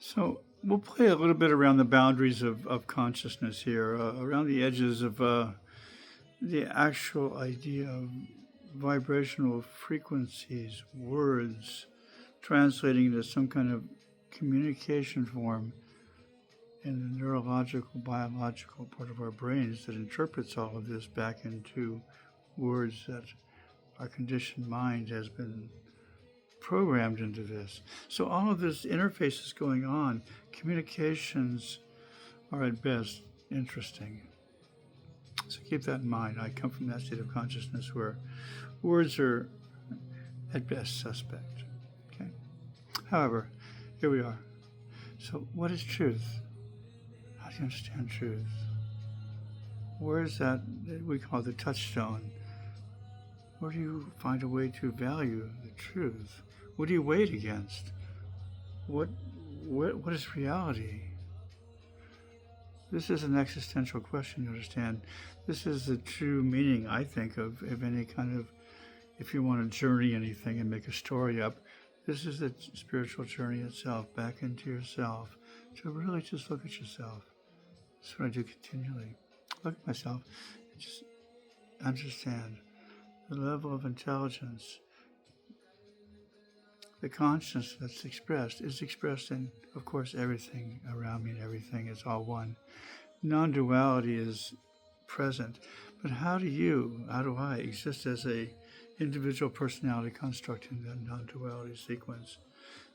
So we'll play a little bit around the boundaries of consciousness here, around the edges of the actual idea of vibrational frequencies, words, translating into some kind of communication form in the neurological, biological part of our brains that interprets all of this back into words that our conditioned mind has been programmed into this. So all of this interface is going on. Communications are at best interesting. So keep that in mind. I come from that state of consciousness where words are at best suspect. Okay. However, here we are. So what is truth? How do you understand truth? Where is that we call the touchstone? Where do you find a way to value the truth? What do you weigh it against? What is reality? This is an existential question, you understand. This is the true meaning, I think, of any kind of, if you want to journey anything and make a story up, this is the spiritual journey itself, back into yourself, to really just look at yourself. That's what I do continually. Look at myself and just understand the level of intelligence. The consciousness that's expressed is expressed in, of course, everything around me, and everything is all one. Non-duality is present, but how do I exist as a individual personality construct in that non-duality sequence?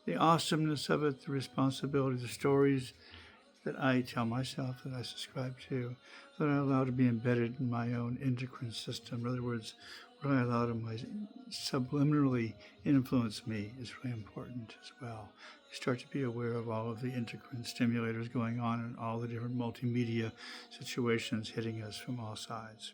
The awesomeness of it, the responsibility, the stories that I tell myself, that I subscribe to, that I allow to be embedded in my own endocrine system. In other words, what I allow to subliminally influence me is really important as well. You start to be aware of all of the endocrine stimulators going on and all the different multimedia situations hitting us from all sides.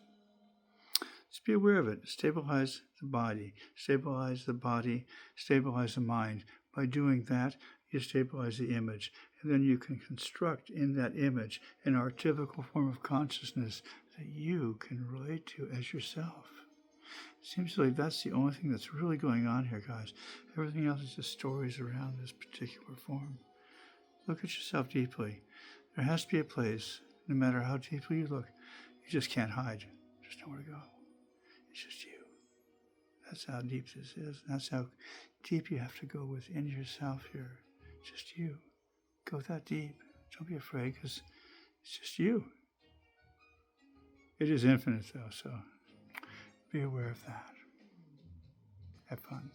Just be aware of it. Stabilize the body, stabilize the mind. By doing that, you stabilize the image, and then you can construct in that image an archetypical form of consciousness that you can relate to as yourself. Seems like that's the only thing that's really going on here, guys. Everything else is just stories around this particular form. Look at yourself deeply. There has to be a place, no matter how deeply you look, you just can't hide. There's nowhere to go. It's just you. That's how deep this is. That's how deep you have to go within yourself here. Just you. Go that deep. Don't be afraid, because it's just you. It is infinite, though, so be aware of that. Have fun.